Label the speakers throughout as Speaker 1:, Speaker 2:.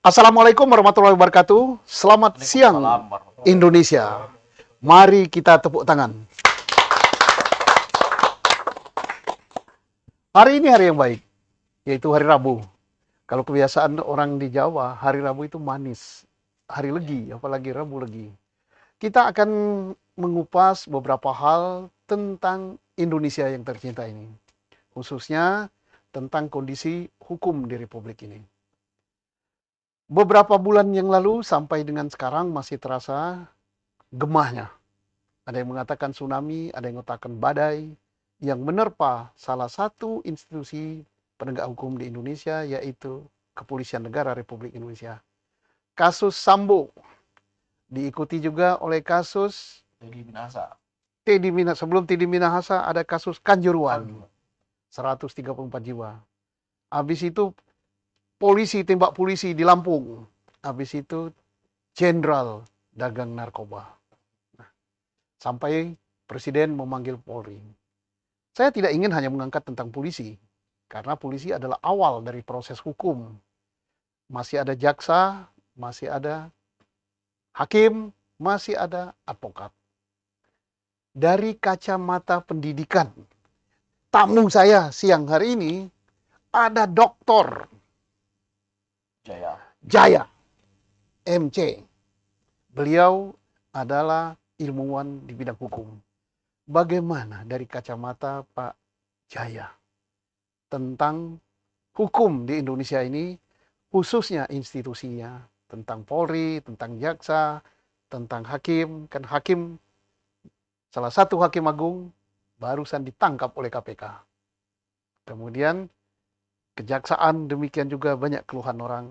Speaker 1: Assalamualaikum warahmatullahi wabarakatuh. Selamat siang
Speaker 2: Waalaikumsalam warahmatullahi
Speaker 1: Indonesia. Mari kita tepuk tangan. Hari ini hari yang baik, yaitu hari Rabu. Kalau kebiasaan orang di Jawa, hari Rabu itu manis. Hari legi, apalagi Rabu legi. Kita akan mengupas beberapa hal tentang Indonesia yang tercinta ini. Khususnya tentang kondisi hukum di Republik ini. Beberapa bulan yang lalu sampai dengan sekarang masih terasa gemahnya. Ada yang mengatakan tsunami, ada yang mengatakan badai yang menerpa salah satu institusi penegak hukum di Indonesia, yaitu Kepolisian Negara Republik Indonesia. Kasus Sambo diikuti juga oleh kasus
Speaker 2: Teddy Minasa.
Speaker 1: Sebelum Teddy Minahasa ada kasus Kanjuruhan, 134 jiwa. Habis itu polisi tembak polisi di Lampung. Habis itu jenderal dagang narkoba. Sampai Presiden memanggil Polri. Saya tidak ingin hanya mengangkat tentang polisi, karena polisi adalah awal dari proses hukum. Masih ada jaksa, masih ada hakim, masih ada advokat. Dari kacamata pendidikan, tamu saya siang hari ini ada Dr. Jaya MC. Beliau adalah ilmuwan di bidang hukum. Bagaimana dari kacamata Pak Jaya tentang hukum di Indonesia ini, khususnya institusinya, tentang Polri, tentang jaksa, tentang hakim. Kan hakim, salah satu hakim agung barusan ditangkap oleh KPK. Kemudian kejaksaan demikian juga banyak keluhan orang.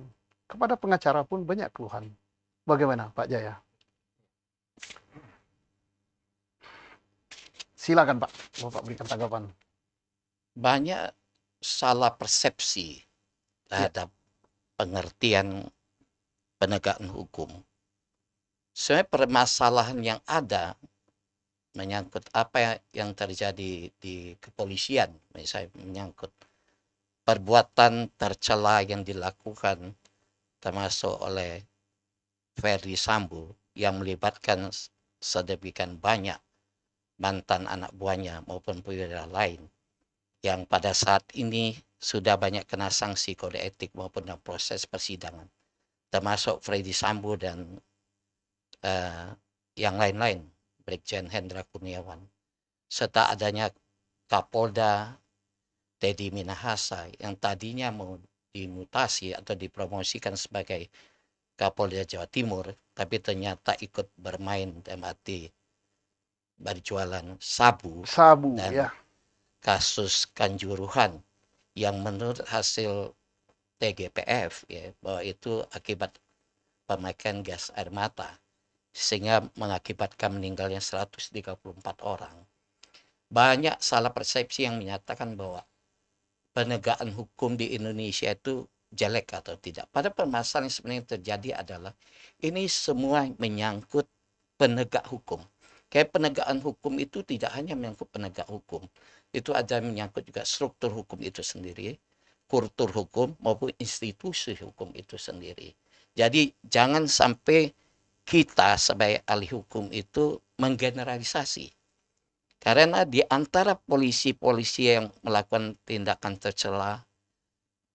Speaker 1: Kepada pengacara pun banyak keluhan. Bagaimana Pak Jaya? Silakan Pak, Bapak berikan tanggapan.
Speaker 3: Banyak salah persepsi terhadap pengertian penegakan hukum. Sebenarnya permasalahan yang ada menyangkut apa yang terjadi di kepolisian, misalnya menyangkut perbuatan tercela yang dilakukan termasuk oleh Ferdy Sambo yang melibatkan sedemikian banyak mantan anak buahnya maupun perwira lain yang pada saat ini sudah banyak kena sanksi kode etik maupun dalam proses persidangan, termasuk Ferdy Sambo dan yang lain-lain, Brigjen Hendra Kurniawan, serta adanya Kapolda Teddy Minahasa yang tadinya mau dimutasi atau dipromosikan sebagai Kapolda Jawa Timur, tapi ternyata ikut bermain dalam arti berjualan sabu dan
Speaker 1: ya.
Speaker 3: kasus Kanjuruhan yang menurut hasil TGPF ya, bahwa itu akibat pemakaian gas air mata sehingga mengakibatkan meninggalnya 134 orang. Banyak salah persepsi yang menyatakan bahwa penegakan hukum di Indonesia itu jelek atau tidak. Pada permasalahan yang sebenarnya terjadi adalah ini semua menyangkut penegak hukum. Kayak penegakan hukum itu tidak hanya menyangkut penegak hukum, itu ada menyangkut juga struktur hukum itu sendiri, kultur hukum maupun institusi hukum itu sendiri. Jadi jangan sampai kita sebagai ahli hukum itu menggeneralisasi. Karena di antara polisi-polisi yang melakukan tindakan tercela,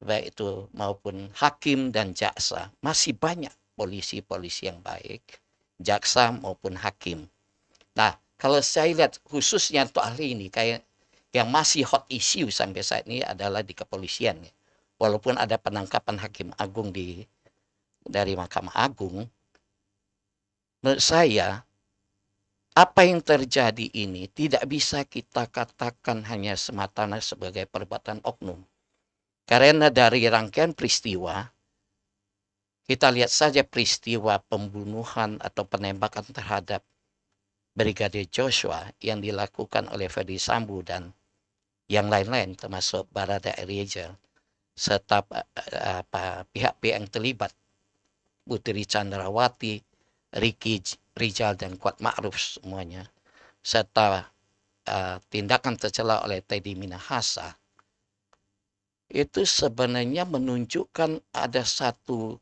Speaker 3: baik itu maupun hakim dan jaksa, masih banyak polisi-polisi yang baik, jaksa maupun hakim. Nah, kalau saya lihat khususnya untuk ahli ini, kayak yang masih hot issue sampai saat ini adalah di kepolisian. Walaupun ada penangkapan hakim agung dari Mahkamah Agung, menurut saya apa yang terjadi ini tidak bisa kita katakan hanya semata-mata sebagai perbuatan oknum. Karena dari rangkaian peristiwa, kita lihat saja peristiwa pembunuhan atau penembakan terhadap Brigadir Joshua yang dilakukan oleh Ferdy Sambo dan yang lain-lain termasuk Barada Eliezer serta pihak-pihak yang terlibat, Putri Chandrawati, Ricky Rijal dan Kuat Ma'ruf semuanya, serta tindakan tercela oleh Teddy Minahasa, itu sebenarnya menunjukkan ada satu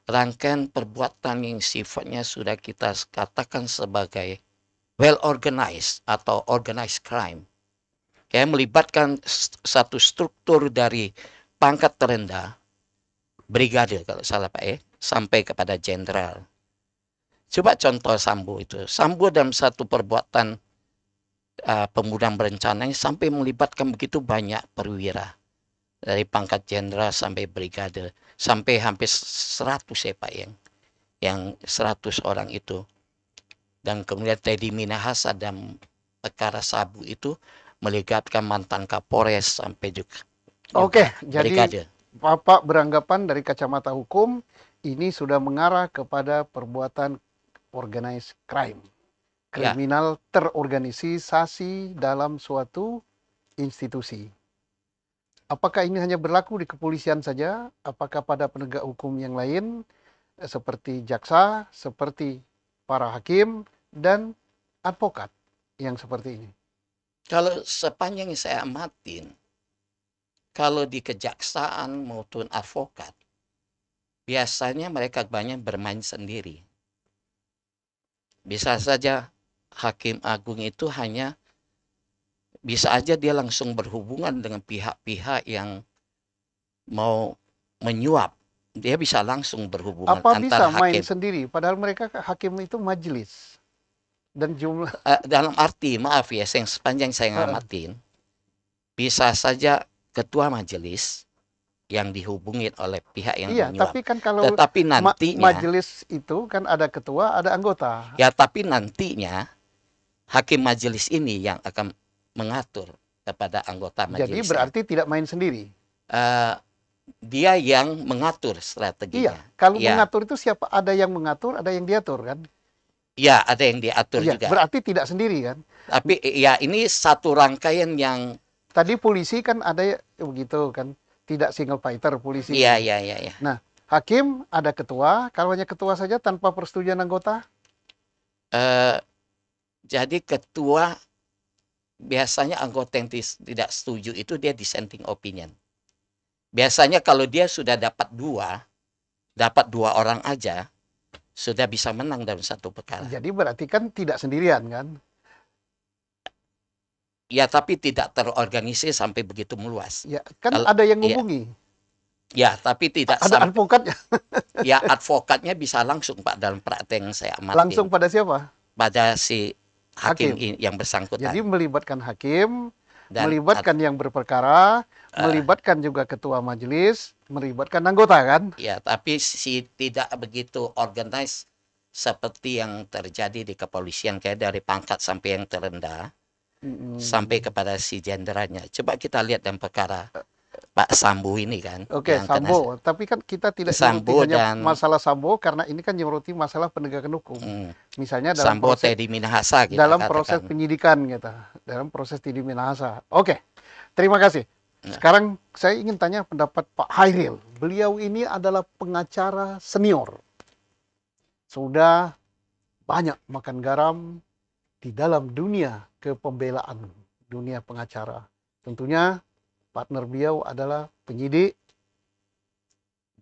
Speaker 3: rangkaian perbuatan yang sifatnya sudah kita katakan sebagai well organized atau organized crime, ya, melibatkan satu struktur dari pangkat terendah, brigade kalau salah Pak sampai kepada jenderal. Coba contoh Sambo itu. Sambo dalam satu perbuatan pembunuhan berencana sampai melibatkan begitu banyak perwira. Dari pangkat jenderal sampai brigade. Sampai hampir 100 ya Pak yang 100 orang itu. Dan kemudian Teddy Minahasa dan perkara Sabu itu melibatkan mantan Kapolres sampai juga
Speaker 1: Oke, jadi
Speaker 3: brigade.
Speaker 1: Bapak beranggapan dari kacamata hukum ini sudah mengarah kepada perbuatan organized crime.
Speaker 3: Ya,
Speaker 1: Kriminal terorganisasi dalam suatu institusi. Apakah ini hanya berlaku di kepolisian saja? Apakah pada penegak hukum yang lain seperti jaksa, seperti para hakim dan advokat yang seperti ini?
Speaker 3: kalau sepanjang yang saya amatin, kalau di kejaksaan maupun advokat, biasanya mereka banyak bermain sendiri. Bisa saja hakim agung itu hanya bisa aja dia langsung berhubungan dengan pihak-pihak yang mau menyuap. Dia bisa langsung berhubungan
Speaker 1: Apa
Speaker 3: antara
Speaker 1: bisa main
Speaker 3: hakim.
Speaker 1: sendiri? Padahal mereka hakim itu majelis dan jumlah.
Speaker 3: Dalam arti, maaf ya, yang sepanjang saya ngamatin, bisa saja ketua majelis yang dihubungin oleh pihak yang
Speaker 1: Iya,
Speaker 3: menyuap.
Speaker 1: tapi kan kalau
Speaker 3: Tetapi nantinya,
Speaker 1: majelis itu kan ada ketua, ada anggota.
Speaker 3: ya tapi nantinya hakim majelis ini yang akan mengatur kepada anggota
Speaker 1: Jadi
Speaker 3: majelisnya.
Speaker 1: berarti tidak main sendiri.
Speaker 3: Uh, Dia yang mengatur
Speaker 1: Iya,
Speaker 3: strateginya.
Speaker 1: kalau
Speaker 3: Ya,
Speaker 1: mengatur itu siapa? Ada yang mengatur, ada yang diatur kan?
Speaker 3: ya ada yang diatur
Speaker 1: Iya,
Speaker 3: juga.
Speaker 1: berarti tidak sendiri kan?
Speaker 3: Tapi ya ini satu rangkaian yang,
Speaker 1: Tadi polisi kan ada begitu kan? Tidak single fighter
Speaker 3: iya,
Speaker 1: polisi.
Speaker 3: iya, iya, iya.
Speaker 1: Nah, hakim ada ketua, kalau hanya ketua saja tanpa persetujuan anggota?
Speaker 3: Uh, jadi ketua biasanya anggota yang tidak setuju itu dia dissenting opinion. Biasanya kalau dia sudah dapat dua orang aja, sudah bisa menang dalam satu perkara.
Speaker 1: Jadi berarti kan tidak sendirian kan?
Speaker 3: Ya, tapi tidak terorganisir sampai begitu meluas.
Speaker 1: Ya, kan
Speaker 3: Kalau
Speaker 1: ada yang
Speaker 3: ya,
Speaker 1: menghubungi.
Speaker 3: ya, tapi tidak
Speaker 1: Ada
Speaker 3: sampai,
Speaker 1: advokatnya.
Speaker 3: ya advokatnya bisa langsung Pak dalam praktek yang saya amatin
Speaker 1: Langsung pada siapa?
Speaker 3: pada si hakim
Speaker 1: Hakim.
Speaker 3: yang
Speaker 1: Jadi
Speaker 3: bersangkutan
Speaker 1: melibatkan hakim,
Speaker 3: dan
Speaker 1: melibatkan yang berperkara,
Speaker 3: uh,
Speaker 1: melibatkan juga ketua majelis, melibatkan anggota kan?
Speaker 3: ya, tapi si tidak begitu organized seperti yang terjadi di kepolisian, kayak dari pangkat sampai yang terendah sampai
Speaker 1: Hmm.
Speaker 3: kepada si jenderalnya. Coba kita lihat dan perkara Pak Sambu ini kan,
Speaker 1: Oke,
Speaker 3: yang kena
Speaker 1: Sambo. Tapi kan kita tidak nyoroti
Speaker 3: Sambo
Speaker 1: hanya
Speaker 3: dan
Speaker 1: masalah Sambo karena ini kan nyoroti masalah penegakan hukum.
Speaker 3: mm,
Speaker 1: Misalnya
Speaker 3: Sambo Teddy Minahasa kita
Speaker 1: dalam proses
Speaker 3: katakan.
Speaker 1: penyidikan gitu, dalam proses Tidi Minahasa. Oke, terima kasih.
Speaker 3: Nah,
Speaker 1: Sekarang saya ingin tanya pendapat Pak Hairil. Beliau ini adalah pengacara senior. Sudah banyak makan garam di dalam dunia kepembelaan, dunia pengacara. Tentunya partner beliau adalah penyidik,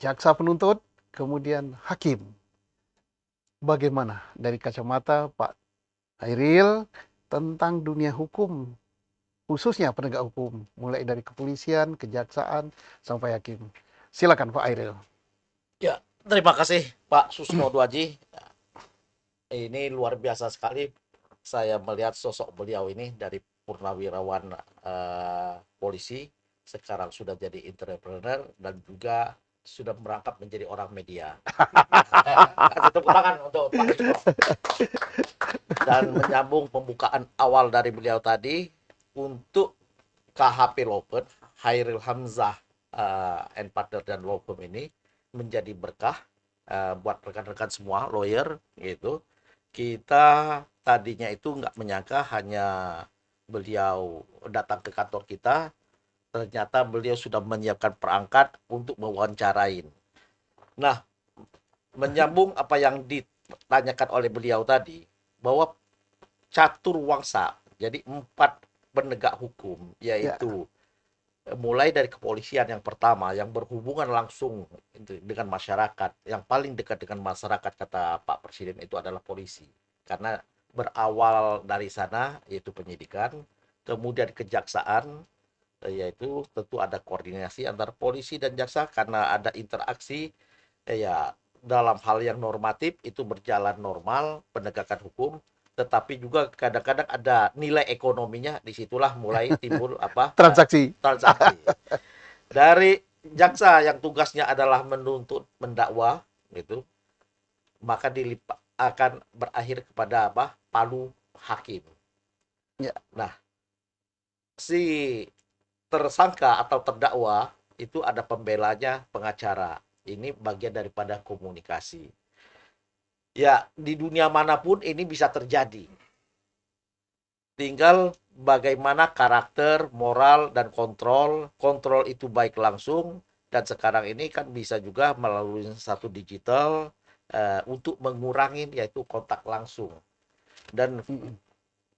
Speaker 1: jaksa penuntut, kemudian hakim. Bagaimana dari kacamata Pak Hairil tentang dunia hukum, khususnya penegak hukum, mulai dari kepolisian, kejaksaan, sampai hakim. Silakan Pak Hairil.
Speaker 2: Ya, terima kasih Pak Susno Duaji. Ini luar biasa sekali saya melihat sosok beliau ini dari purnawirawan polisi, sekarang sudah jadi entrepreneur dan juga sudah merangkap menjadi orang media. Kasih tepuk tangan untuk Pak Susno. Dan menyambung pembukaan awal dari beliau tadi, untuk KHP Law Firm, Hairil Hamzah and Partner dan Law Firm ini menjadi berkah buat rekan-rekan semua lawyer gitu. Kita tadinya itu nggak menyangka hanya beliau datang ke kantor kita, ternyata beliau sudah menyiapkan perangkat untuk mewawancarain. Nah, menyambung apa yang ditanyakan oleh beliau tadi, bahwa catur wangsa, jadi 4 penegak hukum,
Speaker 1: Ya,
Speaker 2: yaitu mulai dari kepolisian yang pertama yang berhubungan langsung dengan masyarakat, yang paling dekat dengan masyarakat kata Pak Presiden itu adalah polisi. Karena berawal dari sana yaitu penyidikan, kemudian kejaksaan, yaitu tentu ada koordinasi antara polisi dan jaksa karena ada interaksi, ya dalam hal yang normatif itu berjalan normal penegakan hukum, tetapi juga kadang-kadang ada nilai ekonominya, disitulah mulai timbul apa,
Speaker 1: Transaksi.
Speaker 2: transaksi. Dari jaksa yang tugasnya adalah menuntut, mendakwa gitu, maka akan berakhir kepada apa? Palu hakim.
Speaker 1: Ya.
Speaker 2: Nah, si tersangka atau terdakwa itu ada pembelanya, pengacara. Ini bagian daripada komunikasi. Ya, di dunia manapun ini bisa terjadi. Tinggal bagaimana karakter, moral, dan kontrol. Kontrol itu baik langsung, dan sekarang ini kan bisa juga melalui satu digital untuk mengurangi yaitu kontak langsung. Dan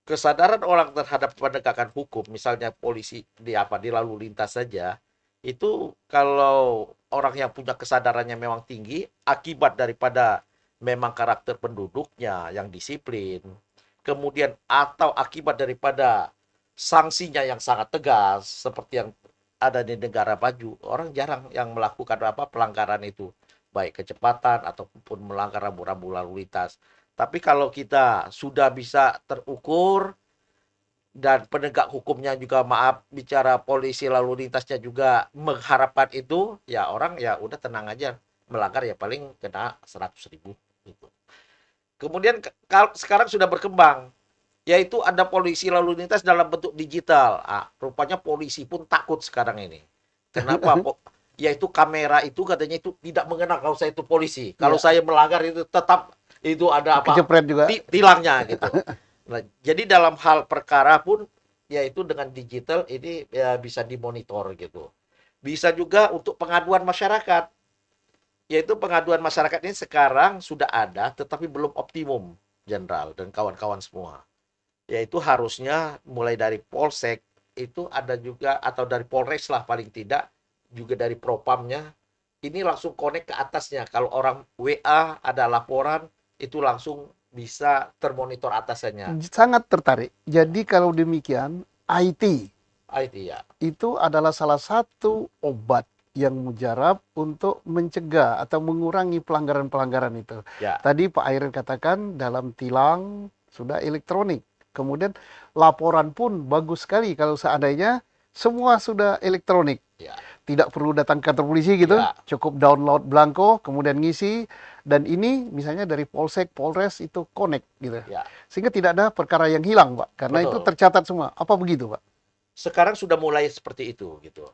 Speaker 2: kesadaran orang terhadap penegakan hukum, misalnya polisi di lalu lintas saja, itu kalau orang yang punya kesadarannya memang tinggi, akibat daripada memang karakter penduduknya yang disiplin, kemudian atau akibat daripada sanksinya yang sangat tegas seperti yang ada di negara maju, orang jarang yang melakukan pelanggaran itu, baik kecepatan ataupun melanggar rambu-rambu lalu lintas. Tapi kalau kita sudah bisa terukur dan penegak hukumnya juga, maaf bicara polisi lalu lintasnya juga mengharapkan itu, ya orang ya udah tenang aja, melanggar ya paling kena 100.000 gitu. Kemudian sekarang sudah berkembang, yaitu ada polisi lalu lintas dalam bentuk digital. Rupanya polisi pun takut sekarang ini. Kenapa? Yaitu kamera itu katanya itu tidak mengenal kalau saya itu polisi. Kalau saya melanggar itu tetap itu ada apa?
Speaker 1: Kecepret juga.
Speaker 2: Tilangnya gitu. Nah, jadi dalam hal perkara pun yaitu dengan digital ini ya bisa dimonitor gitu. Bisa juga untuk pengaduan masyarakat. Yaitu pengaduan masyarakat ini sekarang sudah ada tetapi belum optimum, Jenderal dan kawan-kawan semua. Yaitu harusnya mulai dari Polsek itu ada juga, atau dari Polres lah paling tidak, juga dari Propamnya, ini langsung connect ke atasnya. Kalau orang WA ada laporan, itu langsung bisa termonitor atasannya.
Speaker 1: Sangat tertarik. Jadi kalau demikian, IT
Speaker 2: IT ya.
Speaker 1: itu adalah salah satu obat yang mujarab untuk mencegah atau mengurangi pelanggaran-pelanggaran itu.
Speaker 2: Ya.
Speaker 1: Tadi Pak Airin katakan dalam tilang sudah elektronik. Kemudian laporan pun bagus sekali kalau seandainya semua sudah elektronik.
Speaker 2: Ya.
Speaker 1: Tidak perlu datang ke kantor polisi gitu,
Speaker 2: Ya.
Speaker 1: cukup download belangko, kemudian ngisi, dan ini misalnya dari Polsek, Polres itu connect gitu.
Speaker 2: Ya.
Speaker 1: Sehingga tidak ada perkara yang hilang, Pak, karena
Speaker 2: Betul.
Speaker 1: itu tercatat semua. Apa begitu, Pak?
Speaker 2: Sekarang sudah mulai seperti itu gitu.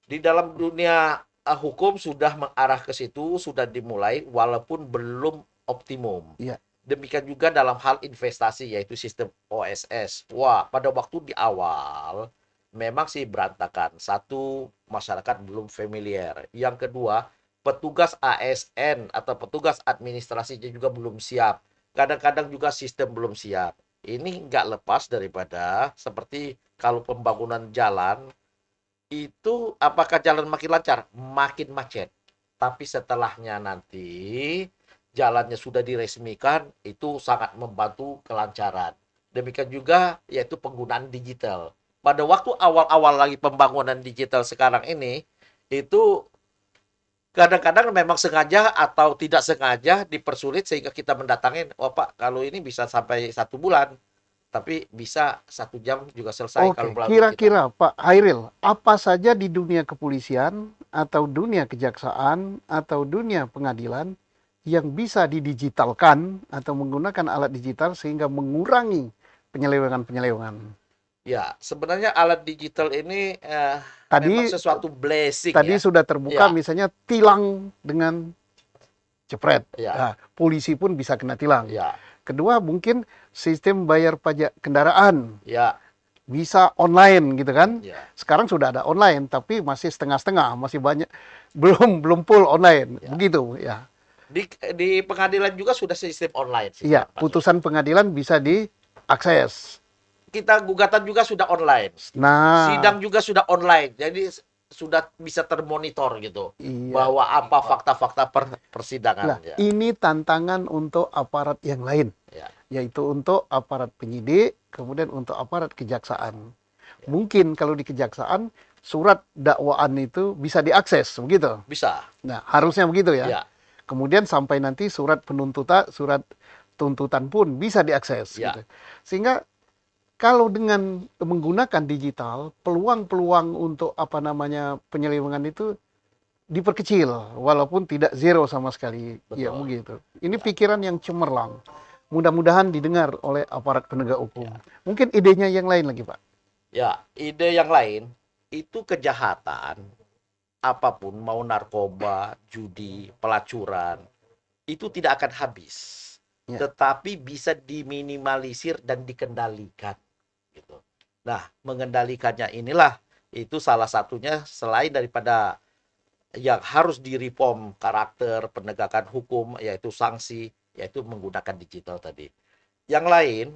Speaker 2: Di dalam dunia hukum sudah mengarah ke situ, sudah dimulai walaupun belum optimum.
Speaker 1: Iya.
Speaker 2: Demikian juga dalam hal investasi yaitu sistem OSS. Wah, pada waktu di awal memang sih berantakan. Satu, masyarakat belum familiar. Yang kedua, petugas ASN atau petugas administrasinya juga belum siap. Kadang-kadang juga sistem belum siap. Ini nggak lepas daripada seperti kalau pembangunan jalan, itu apakah jalan makin lancar? Makin macet. Tapi setelahnya nanti jalannya sudah diresmikan, itu sangat membantu kelancaran. Demikian juga yaitu penggunaan digital. Pada waktu awal-awal lagi pembangunan digital sekarang ini, itu kadang-kadang memang sengaja atau tidak sengaja dipersulit sehingga kita mendatangin, oh Pak, kalau ini bisa sampai 1 bulan, tapi bisa 1 jam juga selesai kalau
Speaker 1: Oke,
Speaker 2: melalui
Speaker 1: kira-kira Pak Hairil, apa saja di dunia kepolisian atau dunia kejaksaan atau dunia pengadilan yang bisa didigitalkan atau menggunakan alat digital sehingga mengurangi penyelewengan-penyelewengan?
Speaker 2: Ya, sebenarnya alat digital ini memang
Speaker 1: Tadi
Speaker 2: sesuatu blessing
Speaker 1: tadi
Speaker 2: ya.
Speaker 1: sudah terbuka
Speaker 2: Ya.
Speaker 1: misalnya tilang dengan jepret.
Speaker 2: Ya.
Speaker 1: Nah, polisi pun bisa kena tilang.
Speaker 2: Ya,
Speaker 1: Kedua, mungkin sistem bayar pajak kendaraan
Speaker 2: ya,
Speaker 1: bisa online gitu kan.
Speaker 2: ya.
Speaker 1: Sekarang sudah ada online tapi masih setengah-setengah, masih banyak belum full online.
Speaker 2: Ya.
Speaker 1: Begitu ya.
Speaker 2: Di pengadilan juga sudah sistem online sih.
Speaker 1: Iya,
Speaker 2: Pak.
Speaker 1: putusan pengadilan bisa diakses.
Speaker 2: kita gugatan juga sudah online.
Speaker 1: Nah,
Speaker 2: Sidang juga sudah online. Jadi sudah bisa termonitor gitu.
Speaker 1: iya.
Speaker 2: Bahwa apa fakta-fakta
Speaker 1: Nah,
Speaker 2: persidangan. Ya.
Speaker 1: ini tantangan untuk aparat yang lain,
Speaker 2: Ya.
Speaker 1: yaitu untuk aparat penyidik, kemudian untuk aparat kejaksaan.
Speaker 2: Ya.
Speaker 1: Mungkin kalau di kejaksaan, surat dakwaan itu bisa diakses, begitu.
Speaker 2: Bisa.
Speaker 1: Nah, harusnya begitu ya.
Speaker 2: Ya.
Speaker 1: Kemudian sampai nanti surat tuntutan pun bisa diakses.
Speaker 2: Ya.
Speaker 1: Gitu. Sehingga kalau dengan menggunakan digital, peluang-peluang untuk penyelewengan itu diperkecil, walaupun tidak zero sama sekali. Ya
Speaker 2: Betul.
Speaker 1: begitu. Ini pikiran yang cemerlang. Mudah-mudahan didengar oleh aparat penegak hukum. Mungkin idenya yang lain lagi, Pak.
Speaker 2: Ya, ide yang lain itu kejahatan apapun, mau narkoba, judi, pelacuran, itu tidak akan habis.
Speaker 1: Ya.
Speaker 2: Tetapi bisa diminimalisir dan dikendalikan gitu. Nah, mengendalikannya inilah itu salah satunya selain daripada yang harus direform karakter penegakan hukum, yaitu sanksi, yaitu menggunakan digital tadi. Yang lain,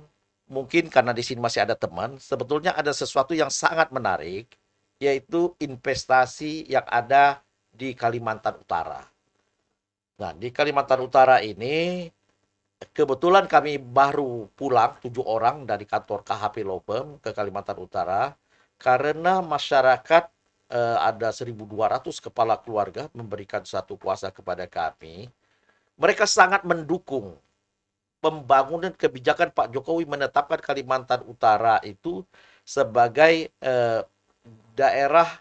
Speaker 2: mungkin karena di sini masih ada teman, sebetulnya ada sesuatu yang sangat menarik, yaitu investasi yang ada di Kalimantan Utara. Nah, di Kalimantan Utara ini, kebetulan kami baru pulang 7 orang dari kantor KHP Lopem ke Kalimantan Utara, karena masyarakat ada 1.200 kepala keluarga memberikan satu kuasa kepada kami. Mereka sangat mendukung pembangunan kebijakan Pak Jokowi menetapkan Kalimantan Utara itu sebagai daerah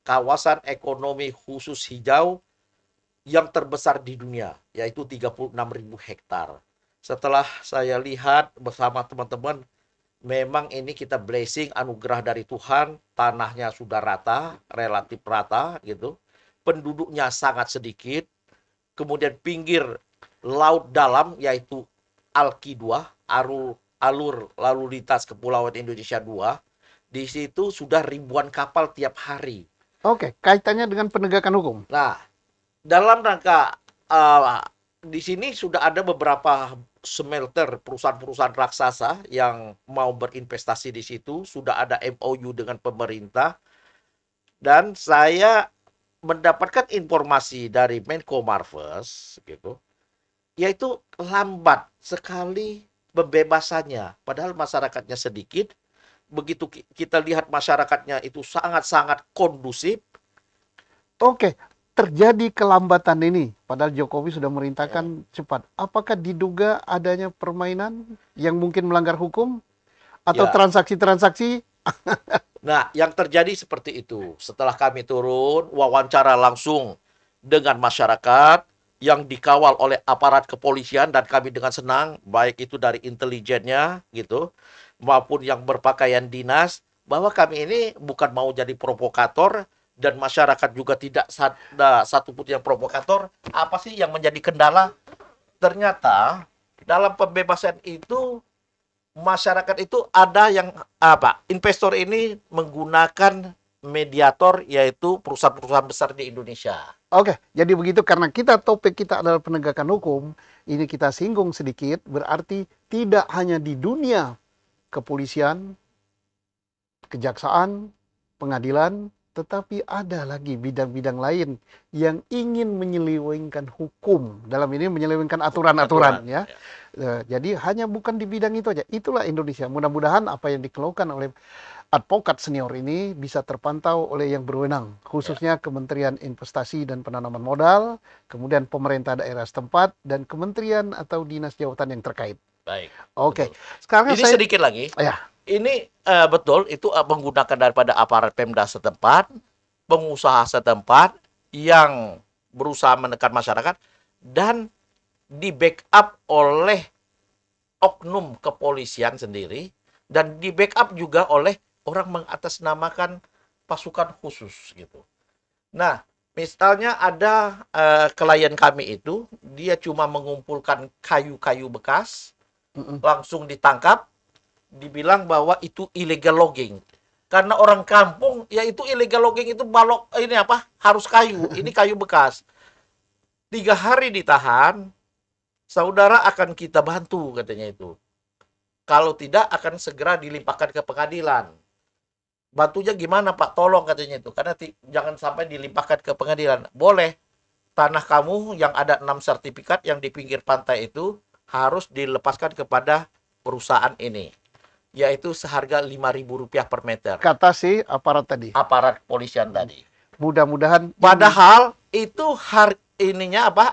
Speaker 2: kawasan ekonomi khusus hijau yang terbesar di dunia, yaitu 36.000 hektar. Setelah saya lihat bersama teman-teman, memang ini kita blessing, anugerah dari Tuhan, tanahnya sudah rata, relatif rata gitu. Penduduknya sangat sedikit, kemudian pinggir laut dalam yaitu Alki 2, alur lalu lintas Kepulauan Indonesia 2. Di situ sudah ribuan kapal tiap hari.
Speaker 1: Oke, kaitannya dengan penegakan hukum.
Speaker 2: Nah, dalam rangka di sini sudah ada beberapa smelter perusahaan-perusahaan raksasa yang mau berinvestasi di situ, sudah ada MOU dengan pemerintah, dan saya mendapatkan informasi dari Menko Marves gitu, yaitu lambat sekali pembebasannya, padahal masyarakatnya sedikit. Begitu kita lihat masyarakatnya itu sangat-sangat kondusif.
Speaker 1: Oke, terjadi kelambatan ini, padahal Jokowi sudah merintahkan cepat. Apakah diduga adanya permainan yang mungkin melanggar hukum atau
Speaker 2: Ya.
Speaker 1: transaksi-transaksi?
Speaker 2: Nah, yang terjadi seperti itu. Setelah kami turun, wawancara langsung dengan masyarakat yang dikawal oleh aparat kepolisian, dan kami dengan senang, baik itu dari intelijennya gitu, maupun yang berpakaian dinas, bahwa kami ini bukan mau jadi provokator, dan masyarakat juga tidak ada satupun yang provokator. Apa sih yang menjadi kendala? Ternyata dalam pembebasan itu masyarakat itu ada yang investor ini menggunakan mediator, yaitu perusahaan-perusahaan besar di Indonesia.
Speaker 1: Oke, jadi begitu karena topik kita adalah penegakan hukum, ini kita singgung sedikit, berarti tidak hanya di dunia kepolisian, kejaksaan, pengadilan, tetapi ada lagi bidang-bidang lain yang ingin menyelewengkan hukum. Dalam ini menyelewengkan aturan-aturan ya. Jadi hanya bukan di bidang itu aja. Itulah Indonesia. Mudah-mudahan apa yang dikeluhkan oleh advokat senior ini bisa terpantau oleh yang berwenang, khususnya Kementerian Investasi dan Penanaman Modal, kemudian pemerintah daerah setempat, dan kementerian atau dinas jabatan yang terkait.
Speaker 2: Baik.
Speaker 1: Oke.
Speaker 2: Betul.
Speaker 1: Sekarang
Speaker 2: Ini sedikit lagi.
Speaker 1: Ya.
Speaker 2: Ini betul, itu menggunakan daripada aparat Pemda setempat, pengusaha setempat yang berusaha menekan masyarakat, dan di backup oleh oknum kepolisian sendiri, dan di backup juga oleh orang mengatasnamakan pasukan khusus gitu. Nah, misalnya ada klien kami itu, dia cuma mengumpulkan kayu-kayu bekas, langsung ditangkap, dibilang bahwa itu illegal logging. Karena orang kampung, ya itu illegal logging itu balok, ini harus kayu, ini kayu bekas. 3 hari ditahan, saudara akan kita bantu katanya itu. Kalau tidak akan segera dilimpahkan ke pengadilan. Bantunya gimana Pak? Tolong katanya itu. Karena jangan sampai dilimpahkan ke pengadilan. Boleh. Tanah kamu yang ada 6 sertifikat yang di pinggir pantai itu harus dilepaskan kepada perusahaan ini. Yaitu seharga Rp5.000 per meter.
Speaker 1: Kata si aparat tadi.
Speaker 2: Aparat polisian tadi.
Speaker 1: Mudah-mudahan
Speaker 2: Padahal itu ininya apa?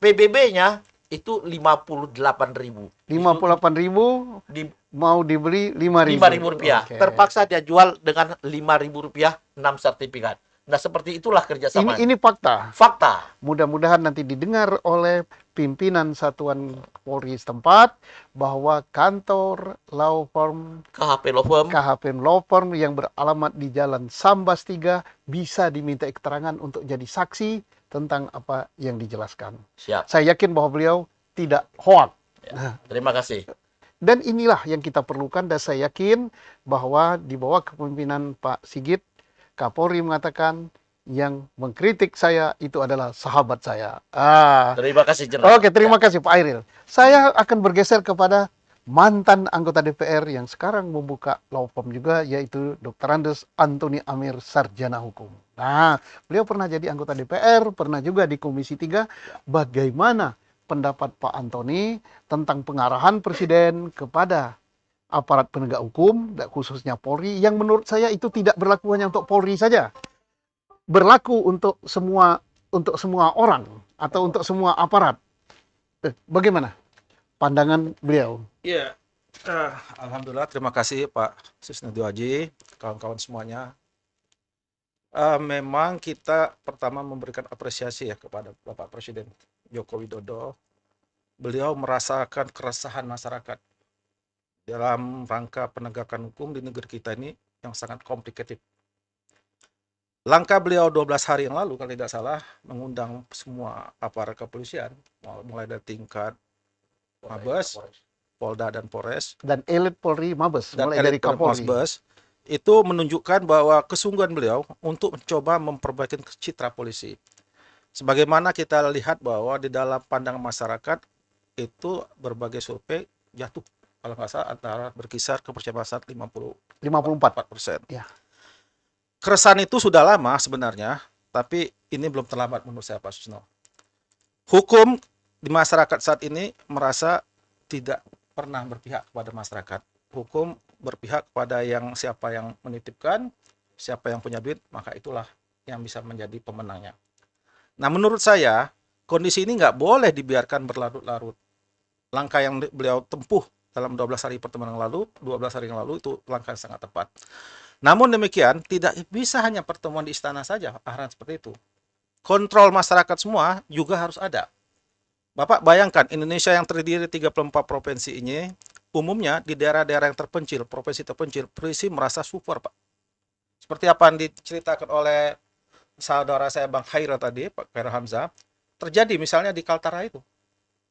Speaker 2: PBB-nya itu 58.000.
Speaker 1: 58.000
Speaker 2: Di
Speaker 1: mau dibeli 5.000.
Speaker 2: Rp5.000.
Speaker 1: Oke.
Speaker 2: Terpaksa dia jual dengan Rp5.000 6 sertifikat. Nah, seperti itulah kerjasama.
Speaker 1: Ini fakta.
Speaker 2: Fakta.
Speaker 1: Mudah-mudahan nanti didengar oleh pimpinan satuan Polri setempat bahwa kantor law firm
Speaker 2: KHP Law Firm.
Speaker 1: KHP Law Firm yang beralamat di Jalan Sambas 3 bisa diminta keterangan untuk jadi saksi tentang apa yang dijelaskan.
Speaker 2: Siap.
Speaker 1: Saya yakin bahwa beliau tidak hoak.
Speaker 2: Ya. Terima kasih.
Speaker 1: Dan inilah yang kita perlukan, dan saya yakin bahwa di bawah kepemimpinan Pak Sigit, Kapolri mengatakan yang mengkritik saya itu adalah sahabat saya.
Speaker 2: Terima kasih Jenderal.
Speaker 1: Oke, terima kasih Pak Airil. Saya akan bergeser kepada mantan anggota DPR yang sekarang membuka law firm juga, yaitu Dr. Andes Antoni Amir, sarjana hukum. Nah, beliau pernah jadi anggota DPR, pernah juga di Komisi 3. Bagaimana pendapat Pak Antoni tentang pengarahan Presiden kepada aparat penegak hukum, khususnya Polri, yang menurut saya itu tidak berlaku hanya untuk Polri saja, berlaku untuk semua orang atau untuk semua aparat. Bagaimana pandangan beliau?
Speaker 4: Iya, alhamdulillah, terima kasih Pak Susnadi Haji, kawan-kawan semuanya. Memang kita pertama memberikan apresiasi ya kepada Bapak Presiden Joko Widodo. Beliau merasakan keresahan masyarakat dalam rangka penegakan hukum di negeri kita ini yang sangat komplikatif. Langkah beliau 12 hari yang lalu, kalau tidak salah, mengundang semua aparat kepolisian, mulai dari tingkat Mabes, Polda dan Polres,
Speaker 1: Dan elit Polri Mabes,
Speaker 4: dan
Speaker 1: mulai dari
Speaker 4: elit
Speaker 1: Kapolri.
Speaker 4: Mabes, itu menunjukkan bahwa kesungguhan beliau untuk mencoba memperbaiki citra polisi. Sebagaimana kita lihat bahwa di dalam pandangan masyarakat itu berbagai survei jatuh, kalau nggak salah antara berkisar kepercayaan masyarakat
Speaker 1: 54%.
Speaker 4: 54%.
Speaker 1: Ya.
Speaker 4: Keresahan itu sudah lama sebenarnya, tapi ini belum terlambat menurut saya Pak Susno. Hukum di masyarakat saat ini merasa tidak pernah berpihak kepada masyarakat. Hukum berpihak kepada siapa yang menitipkan, siapa yang punya duit, maka itulah yang bisa menjadi pemenangnya. Nah, menurut saya kondisi ini nggak boleh dibiarkan berlarut-larut. Langkah yang beliau tempuh dalam 12 hari pertemuan yang lalu, 12 hari yang lalu itu langkah yang sangat tepat. Namun demikian, tidak bisa hanya pertemuan di istana saja, arahan seperti itu. Kontrol masyarakat semua juga harus ada. Bapak bayangkan, Indonesia yang terdiri 34 provinsi ini, umumnya di daerah-daerah yang terpencil, provinsi terpencil, polisi merasa super, Pak. Seperti apa yang diceritakan oleh saudara saya Bang Khairil tadi, Pak Khairil Hamzah, terjadi misalnya di Kaltara itu.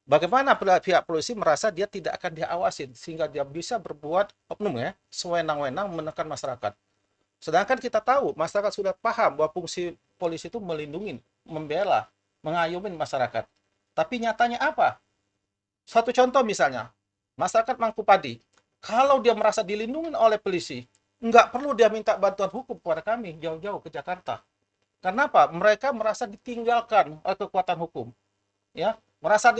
Speaker 4: Bagaimana pihak polisi merasa dia tidak akan diawasin, sehingga dia bisa berbuat oknum ya, sewenang-wenang menekan masyarakat. Sedangkan kita tahu, masyarakat sudah paham bahwa fungsi polisi itu melindungi, membela, mengayomi masyarakat. Tapi nyatanya apa? Satu contoh misalnya, masyarakat Mangkupadi, kalau dia merasa dilindungi oleh polisi, nggak perlu dia minta bantuan hukum kepada kami jauh-jauh ke Jakarta. Karena apa? Mereka merasa ditinggalkan oleh kekuatan hukum, ya, merasa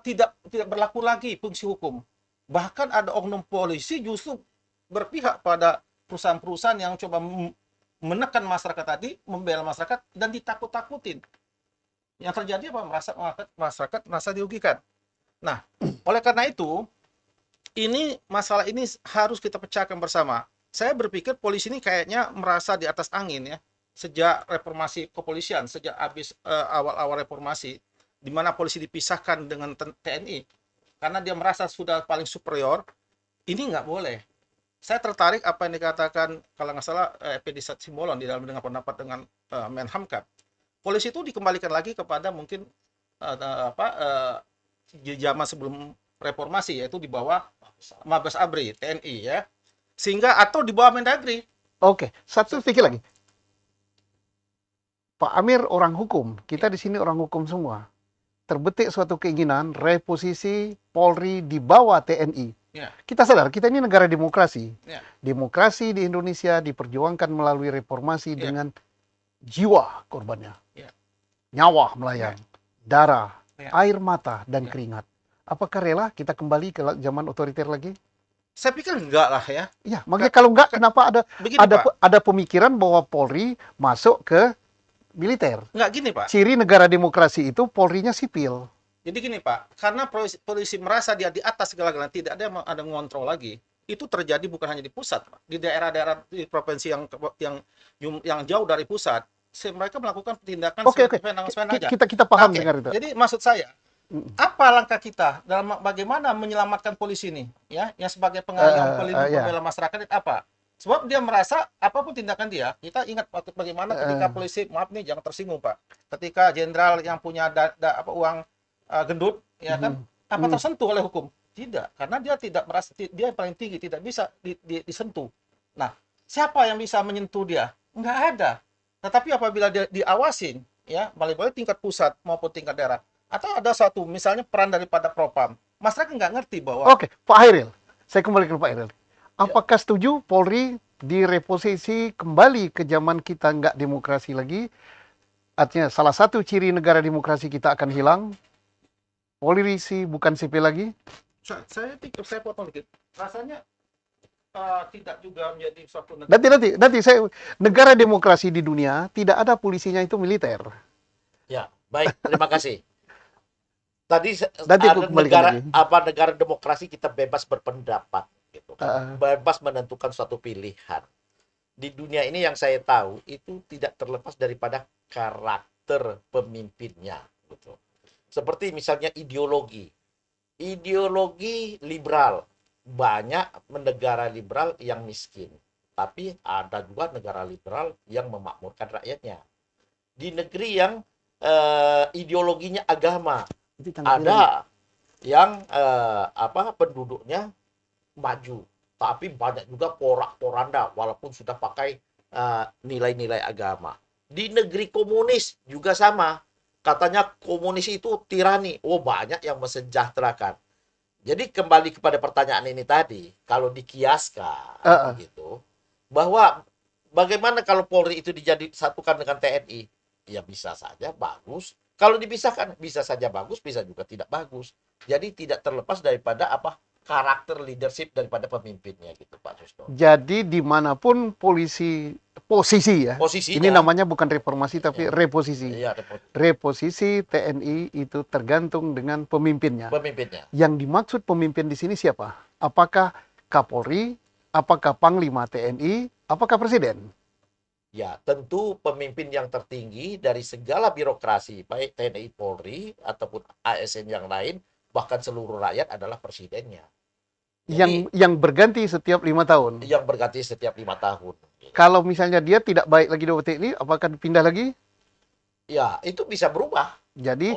Speaker 4: tidak berlaku lagi fungsi hukum. Bahkan ada oknum polisi justru berpihak pada perusahaan-perusahaan yang coba menekan masyarakat tadi, membela masyarakat dan ditakut-takutin. Yang terjadi apa? Masyarakat merasa dirugikan. Nah, oleh karena itu, masalah ini harus kita pecahkan bersama. Saya berpikir polisi ini kayaknya merasa di atas angin ya, sejak reformasi kepolisian, sejak habis awal-awal reformasi, di mana polisi dipisahkan dengan TNI, karena dia merasa sudah paling superior. Ini nggak boleh. Saya tertarik apa yang dikatakan, kalau nggak salah, P.D. Simbolon di dalam dengan pendapat dengan Menhamkab. Polisi itu dikembalikan lagi kepada mungkin zaman sebelum reformasi, yaitu di bawah Mabes ABRI, TNI ya. Sehingga atau di bawah Mendagri.
Speaker 1: Oke, satu sedikit lagi. Pak Amir orang hukum, kita di sini orang hukum semua. Terbetik suatu keinginan reposisi Polri di bawah TNI.
Speaker 4: Ya.
Speaker 1: Kita sadar, kita ini negara demokrasi.
Speaker 4: Ya.
Speaker 1: Demokrasi di Indonesia diperjuangkan melalui reformasi
Speaker 4: Ya.
Speaker 1: dengan jiwa korbannya.
Speaker 4: Ya.
Speaker 1: Nyawa melayang, darah,
Speaker 4: Ya.
Speaker 1: air mata, dan
Speaker 4: Ya.
Speaker 1: keringat. Apakah rela kita kembali ke zaman otoriter lagi?
Speaker 4: Saya pikir enggak lah ya.
Speaker 1: Ya, makanya kalau enggak, kenapa
Speaker 4: Begini Pak,
Speaker 1: ada pemikiran bahwa Polri masuk ke militer?
Speaker 4: enggak gini Pak.
Speaker 1: Ciri negara demokrasi itu Polrinya sipil.
Speaker 4: Jadi gini Pak, karena polisi merasa dia di atas segala-galanya, tidak ada yang ada ngontrol lagi. Itu terjadi bukan hanya di pusat, Pak. Di daerah-daerah di provinsi yang jauh dari pusat, mereka melakukan tindakan
Speaker 1: Oke.
Speaker 4: sewenang-wenang aja.
Speaker 1: Kita paham
Speaker 4: Oke,
Speaker 1: dengar itu.
Speaker 4: jadi maksud saya,
Speaker 1: Mm.
Speaker 4: apa langkah kita dalam bagaimana menyelamatkan polisi ini, ya, yang sebagai pengayom, pelindung,
Speaker 1: ya.
Speaker 4: pembela masyarakat itu apa? Sebab dia merasa apapun tindakan dia, kita ingat waktu bagaimana ketika polisi, maaf nih jangan tersinggung Pak, ketika jenderal yang punya uang gendut, ya kan, apa tersentuh oleh hukum? Tidak, karena dia tidak merasa dia yang paling tinggi, tidak bisa disentuh. Nah, siapa yang bisa menyentuh dia? Nggak ada. Tetapi apabila dia diawasin, ya, balik-balik tingkat pusat maupun tingkat daerah, atau ada satu misalnya peran daripada Propam, masyarakat nggak ngerti bahwa
Speaker 1: Oke, Pak Hairil, saya kembali ke Pak Hairil. Apakah setuju Polri direposisi kembali ke zaman kita nggak demokrasi lagi? Artinya salah satu ciri negara demokrasi kita akan hilang. Polisi bukan sipil lagi.
Speaker 4: saya pikir, saya potong dikit, rasanya tidak juga menjadi suatu negara.
Speaker 1: Nanti saya negara demokrasi di dunia tidak ada polisinya itu militer.
Speaker 2: Ya, baik, terima kasih. Tadi
Speaker 1: Nanti
Speaker 2: ada
Speaker 1: aku kembalikan
Speaker 2: negara demokrasi kita bebas berpendapat gitu kan. Bebas menentukan suatu pilihan. Di dunia ini yang saya tahu itu tidak terlepas daripada karakter pemimpinnya gitu. Seperti misalnya ideologi liberal, banyak negara liberal yang miskin, tapi ada juga negara liberal yang memakmurkan rakyatnya. Di negeri yang ideologinya agama, ada yang penduduknya maju, tapi banyak juga porak-poranda walaupun sudah pakai nilai-nilai agama. Di negeri komunis juga sama. Katanya komunis itu tirani. Oh, banyak yang mensejahterakan. Jadi kembali kepada pertanyaan ini tadi, kalau dikiaskan gitu, bahwa bagaimana kalau Polri itu satukan dengan TNI? Ya bisa saja bagus. Kalau dipisahkan bisa saja bagus, bisa juga tidak bagus. Jadi tidak terlepas daripada karakter leadership daripada pemimpinnya gitu Pak Susno.
Speaker 1: Jadi dimanapun posisi ya.
Speaker 2: Posisinya.
Speaker 1: Ini namanya bukan reformasi tapi reposisi.
Speaker 2: Iya,
Speaker 1: reposisi TNI itu tergantung dengan pemimpinnya. Yang dimaksud pemimpin di sini siapa? Apakah Kapolri? Apakah Panglima TNI? Apakah Presiden?
Speaker 2: Ya, tentu pemimpin yang tertinggi dari segala birokrasi, baik TNI, Polri, ataupun ASN yang lain, bahkan seluruh rakyat adalah presidennya.
Speaker 1: Jadi, yang berganti setiap 5 tahun.
Speaker 2: Yang berganti setiap 5 tahun.
Speaker 1: Kalau misalnya dia tidak baik lagi di TNI, apakah pindah lagi?
Speaker 2: Ya, itu bisa berubah.
Speaker 1: Jadi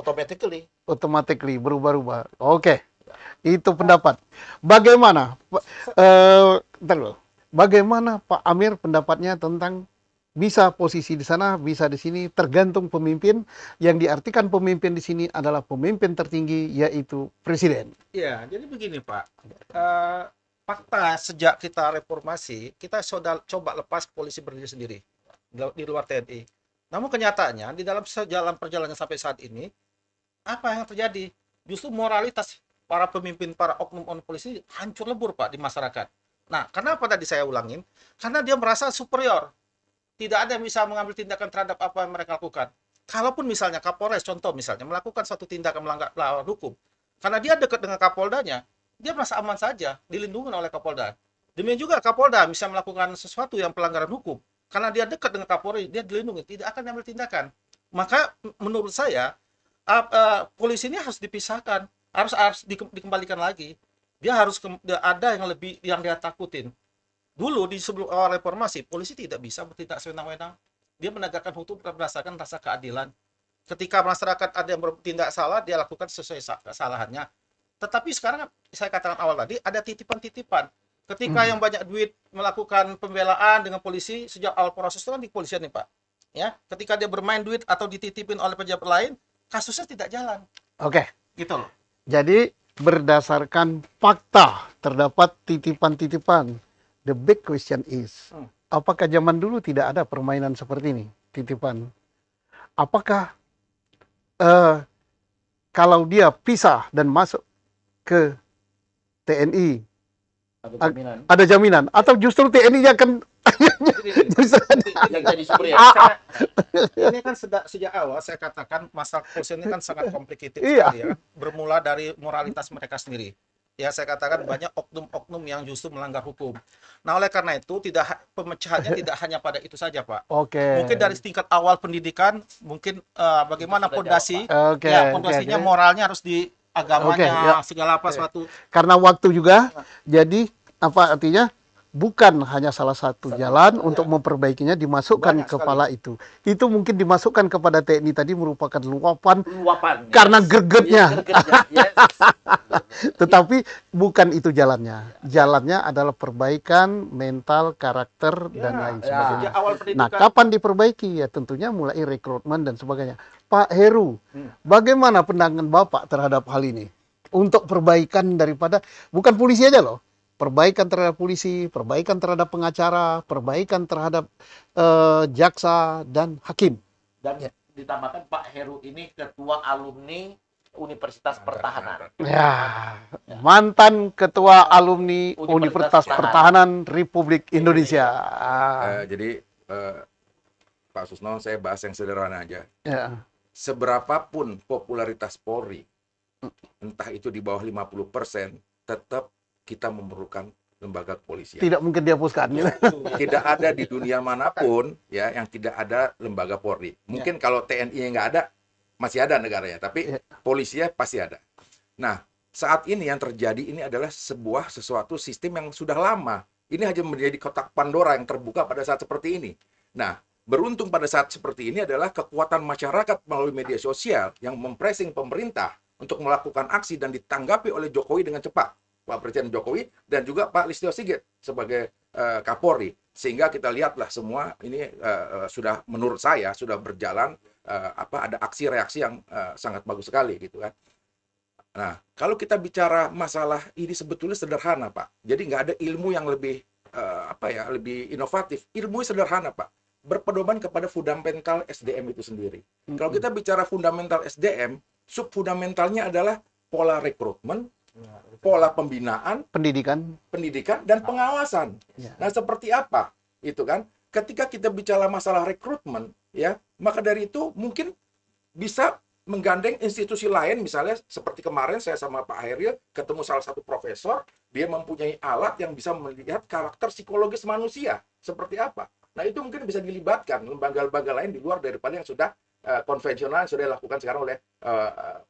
Speaker 2: automatically
Speaker 1: berubah-ubah. Oke. Itu pendapat. Bagaimana bagaimana Pak Amir pendapatnya tentang bisa posisi di sana, bisa di sini, tergantung pemimpin. Yang diartikan pemimpin di sini adalah pemimpin tertinggi, yaitu presiden.
Speaker 4: Ya, jadi begini Pak. Fakta sejak kita reformasi, kita sudah coba lepas polisi berdiri sendiri di luar TNI. Namun kenyataannya di dalam perjalanan sampai saat ini, apa yang terjadi? Justru moralitas para pemimpin, para oknum polisi hancur lebur Pak di masyarakat. Nah, kenapa tadi saya ulangin? Karena dia merasa superior. Tidak ada yang bisa mengambil tindakan terhadap apa yang mereka lakukan. Kalaupun misalnya Kapolres, contoh misalnya, melakukan suatu tindakan melanggar hukum, karena dia dekat dengan Kapoldanya, dia merasa aman saja, dilindungi oleh Kapolda. Demikian juga Kapolda bisa melakukan sesuatu yang pelanggaran hukum, karena dia dekat dengan Kapolri, dia dilindungi, tidak akan ambil tindakan. Maka menurut saya, polisi ini harus dipisahkan, harus dikembalikan lagi. Dia harus ada yang lebih yang dia takutin. Dulu di sebelum awal reformasi, polisi tidak bisa bertindak sewenang-wenang. Dia menegakkan hukum berdasarkan rasa keadilan. Ketika masyarakat ada yang bertindak salah, dia lakukan sesuai kesalahannya. Tetapi sekarang saya katakan awal tadi ada titipan-titipan. Ketika yang banyak duit melakukan pembelaan dengan polisi sejak awal proses itu kan di kepolisian nih Pak. Ya, ketika dia bermain duit atau dititipin oleh pejabat lain, kasusnya tidak jalan.
Speaker 1: Oke.
Speaker 4: Gitu loh.
Speaker 1: Jadi berdasarkan fakta, terdapat titipan-titipan. The big question is, apakah zaman dulu tidak ada permainan seperti ini, titipan? Apakah kalau dia pisah dan masuk ke TNI,
Speaker 2: Ada jaminan.
Speaker 1: ada jaminan? Atau justru TNI-nya akan justru
Speaker 2: Yang jadi sumber ya.
Speaker 4: Ini kan sejak awal saya katakan masalah kepolisian ini kan sangat complicated
Speaker 1: Iya.
Speaker 4: sekali ya. Bermula dari moralitas mereka sendiri. Ya saya katakan banyak oknum-oknum yang justru melanggar hukum. Nah oleh karena itu pemecahannya tidak hanya pada itu saja Pak.
Speaker 1: Oke.
Speaker 4: Mungkin dari tingkat awal pendidikan, mungkin bagaimana
Speaker 2: Sudah
Speaker 4: pondasi,
Speaker 2: jawab,
Speaker 1: Oke,
Speaker 4: ya
Speaker 1: oke,
Speaker 4: pondasinya
Speaker 1: oke.
Speaker 4: moralnya harus di agamanya,
Speaker 1: Oke, ya.
Speaker 4: segala apa suatu.
Speaker 1: Karena waktu juga, jadi apa artinya? Bukan hanya salah satu jalan untuk memperbaikinya dimasukkan
Speaker 4: Banyak
Speaker 1: kepala itu. Itu mungkin dimasukkan kepada TNI tadi merupakan luapan
Speaker 2: Luapan.
Speaker 1: karena gregetnya.
Speaker 2: Yes.
Speaker 1: Tetapi bukan itu jalannya. Jalannya adalah perbaikan mental, karakter, dan lain
Speaker 2: ya.
Speaker 1: sebagainya.
Speaker 4: Sejak awal
Speaker 1: Nah,
Speaker 4: pendidikan.
Speaker 1: kapan diperbaiki? Ya tentunya mulai rekrutmen dan sebagainya. Pak Heru, bagaimana pandangan Bapak terhadap hal ini? Untuk perbaikan daripada, bukan polisi aja loh. Perbaikan terhadap polisi, perbaikan terhadap pengacara, perbaikan terhadap jaksa dan hakim.
Speaker 2: Dan ditambahkan Pak Heru ini ketua alumni Universitas Pertahanan.
Speaker 1: Ya, mantan ketua alumni
Speaker 2: Universitas
Speaker 1: Universitas Pertahanan Republik Indonesia.
Speaker 5: Jadi Pak Susno, saya bahas yang sederhana aja.
Speaker 1: Ya.
Speaker 5: Seberapapun popularitas Polri, entah itu di bawah 50%, tetap kita memerlukan lembaga kepolisian.
Speaker 1: Tidak mungkin dihapuskan.
Speaker 5: Tidak ada di dunia manapun ya yang tidak ada lembaga Polri. Mungkin kalau TNI nggak ada, masih ada negaranya, tapi polisinya pasti ada. Nah, saat ini yang terjadi ini adalah sesuatu sistem yang sudah lama. Ini hanya menjadi kotak Pandora yang terbuka pada saat seperti ini. Nah, beruntung pada saat seperti ini adalah kekuatan masyarakat melalui media sosial yang mempressing pemerintah untuk melakukan aksi dan ditanggapi oleh Jokowi dengan cepat. Pak Presiden Jokowi dan juga Pak Listio Sigit sebagai Kapolri, sehingga kita lihatlah semua ini sudah menurut saya sudah berjalan ada aksi reaksi yang sangat bagus sekali gitu kan. Nah kalau kita bicara masalah ini sebetulnya sederhana Pak, jadi nggak ada ilmu yang lebih lebih inovatif. Ilmu sederhana Pak, berpedoman kepada fundamental SDM itu sendiri. Kalau kita bicara fundamental SDM, subfundamentalnya adalah pola rekrutmen, pola pembinaan, pendidikan dan pengawasan. Nah, seperti apa? Itu kan. Ketika kita bicara masalah rekrutmen, ya, maka dari itu mungkin bisa menggandeng institusi lain, misalnya seperti kemarin saya sama Pak Hairil ketemu salah satu profesor, dia mempunyai alat yang bisa melihat karakter psikologis manusia seperti apa. Nah, itu mungkin bisa dilibatkan lembaga-lembaga lain di luar daripada yang sudah konvensional yang sudah dilakukan sekarang oleh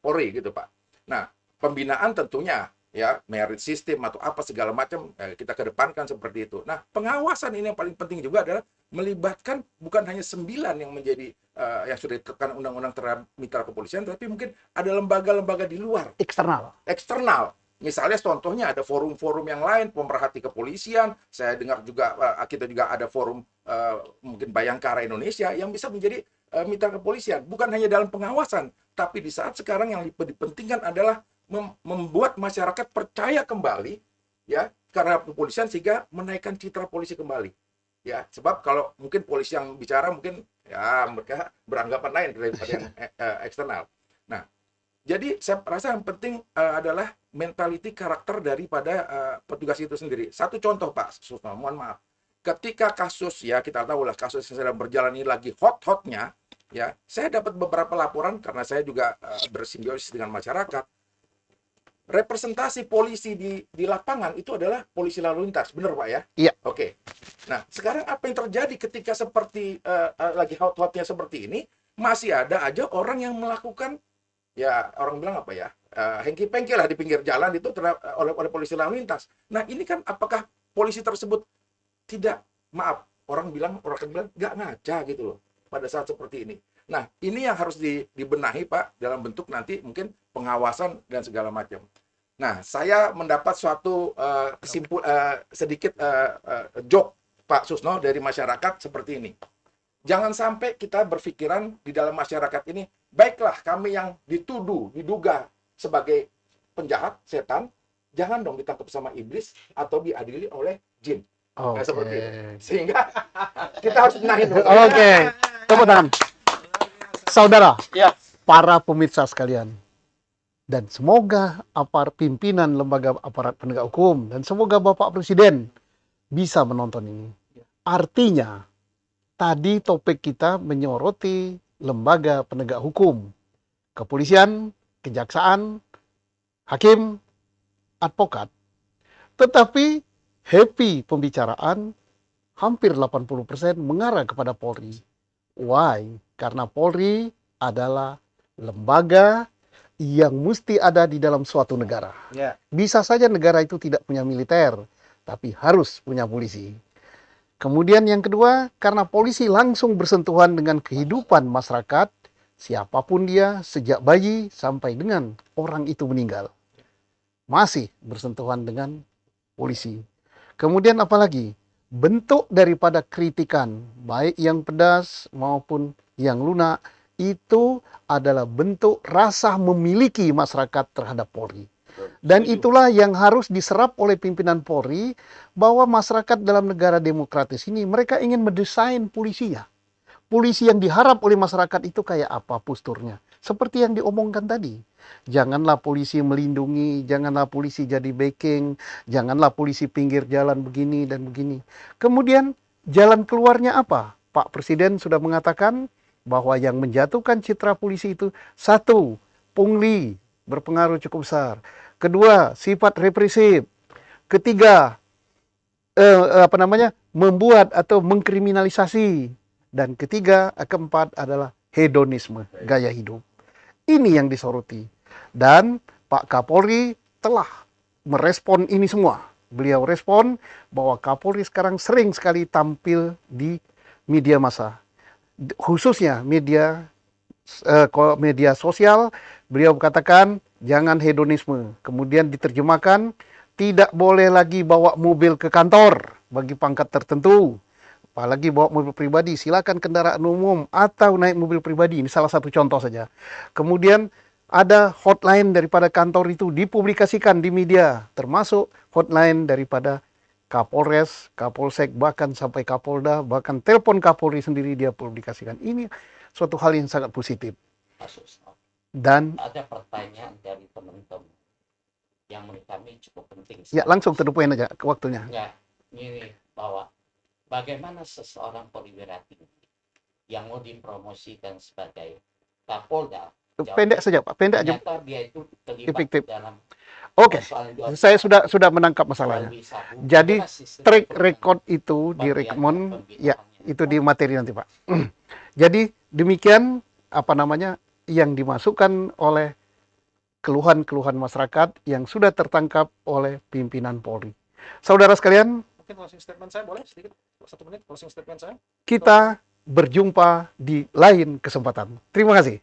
Speaker 5: Polri gitu, Pak. Nah, pembinaan tentunya ya merit system atau apa segala macam kita kedepankan seperti itu. Nah, pengawasan ini yang paling penting juga adalah melibatkan bukan hanya 9 yang menjadi yang sudah ditetapkan undang-undang terhadap mitra kepolisian, tapi mungkin ada lembaga-lembaga di luar eksternal. Misalnya contohnya ada forum-forum yang lain, pemerhati kepolisian. Saya dengar juga kita juga ada forum mungkin Bayangkara Indonesia yang bisa menjadi mitra kepolisian. Bukan hanya dalam pengawasan, tapi di saat sekarang yang dipentingkan adalah membuat masyarakat percaya kembali ya karena kepolisian sehingga menaikkan citra polisi kembali. Ya, sebab kalau mungkin polisi yang bicara mungkin ya mereka beranggapan lain daripada yang eksternal. Nah, jadi saya rasa yang penting adalah mentality karakter daripada petugas itu sendiri. Satu contoh Pak Susno, mohon maaf. Ketika kasus ya kita tahu lah kasus yang sedang berjalan ini lagi hot-hotnya, ya saya dapat beberapa laporan karena saya juga bersimbiosis dengan masyarakat. Representasi polisi di lapangan itu adalah polisi lalu lintas, benar Pak ya?
Speaker 1: Iya.
Speaker 5: Oke. Nah sekarang apa yang terjadi ketika seperti lagi hot-hotnya seperti ini, masih ada aja orang yang melakukan ya orang bilang apa ya hengki-pengki lah di pinggir jalan itu oleh polisi lalu lintas. Nah ini kan apakah polisi tersebut tidak orang bilang nggak ngaca gitu loh pada saat seperti ini. Nah ini yang harus dibenahi Pak dalam bentuk nanti mungkin pengawasan dan segala macam. Nah saya mendapat suatu sedikit joke Pak Susno dari masyarakat seperti ini. Jangan sampai kita berpikiran di dalam masyarakat ini, baiklah kami yang diduga sebagai penjahat, setan, jangan dong ditangkap sama iblis atau diadili oleh jin. Nah,
Speaker 1: Oke.
Speaker 5: seperti itu. Sehingga kita harus benahin dulu.
Speaker 1: Oke. Tepuk tangan. Saudara,
Speaker 2: Ya.
Speaker 1: para pemirsa sekalian. Dan semoga pimpinan lembaga aparat penegak hukum dan semoga Bapak Presiden bisa menonton ini. Artinya, tadi topik kita menyoroti lembaga penegak hukum, kepolisian, kejaksaan, hakim, advokat. Tetapi happy pembicaraan hampir 80% mengarah kepada Polri. Why? Karena Polri adalah lembaga yang mesti ada di dalam suatu negara.
Speaker 4: Ya.
Speaker 1: Bisa saja negara itu tidak punya militer, tapi harus punya polisi. Kemudian yang kedua, karena polisi langsung bersentuhan dengan kehidupan masyarakat, siapapun dia, sejak bayi sampai dengan orang itu meninggal. Masih bersentuhan dengan polisi. Kemudian apalagi? Bentuk daripada kritikan, baik yang pedas maupun yang lunak, itu adalah bentuk rasa memiliki masyarakat terhadap Polri. Dan itulah yang harus diserap oleh pimpinan Polri, bahwa masyarakat dalam negara demokratis ini, mereka ingin mendesain polisinya. Polisi yang diharap oleh masyarakat itu kayak apa posturnya. Seperti yang diomongkan tadi. Janganlah polisi melindungi, janganlah polisi jadi backing, janganlah polisi pinggir jalan begini dan begini. Kemudian jalan keluarnya apa? Pak Presiden sudah mengatakan bahwa yang menjatuhkan citra polisi itu, satu, pungli, berpengaruh cukup besar. Kedua, sifat represif. Ketiga, membuat atau mengkriminalisasi. Dan ketiga, keempat adalah hedonisme, gaya hidup. Ini yang disoroti. Dan Pak Kapolri telah merespon ini semua. Beliau respon bahwa Kapolri sekarang sering sekali tampil di media massa. Khususnya media sosial. Beliau katakan jangan hedonisme. Kemudian diterjemahkan tidak boleh lagi bawa mobil ke kantor bagi pangkat tertentu. Apalagi bawa mobil pribadi, silakan kendaraan umum atau naik mobil pribadi. Ini salah satu contoh saja. Kemudian ada hotline daripada kantor itu dipublikasikan di media, termasuk hotline daripada Kapolres, Kapolsek, bahkan sampai Kapolda, bahkan telepon Kapolri sendiri dia publikasikan. Ini suatu hal yang sangat positif. Dan
Speaker 3: Ada pertanyaan dari teman-teman yang menurut kami cukup penting.
Speaker 1: ya langsung to the point aja ke waktunya.
Speaker 3: Ya, ini bahwa bagaimana seseorang perwira tinggi yang mau dipromosikan sebagai Kapolda,
Speaker 1: Pendek saja Pak, pendek aja.
Speaker 3: ternyata dia itu terlibat
Speaker 1: Efektif.
Speaker 3: dalam
Speaker 1: Oke,
Speaker 3: persoalan jual
Speaker 1: saya
Speaker 3: beli
Speaker 1: sudah menangkap masalahnya.
Speaker 3: jual beli sabu.
Speaker 1: Jadi
Speaker 3: Bagaimana sistem
Speaker 1: track
Speaker 3: pembinaan-
Speaker 1: record itu di
Speaker 3: pembinaan-
Speaker 1: Rekmon, ya
Speaker 3: pembinaannya?
Speaker 1: itu di materi nanti Pak. Jadi demikian yang dimasukkan oleh keluhan-keluhan masyarakat yang sudah tertangkap oleh pimpinan Polri. Saudara sekalian,
Speaker 4: Mungkin closing statement saya boleh sedikit? 1 menit closing statement saya.
Speaker 1: kita berjumpa di lain kesempatan. Terima kasih.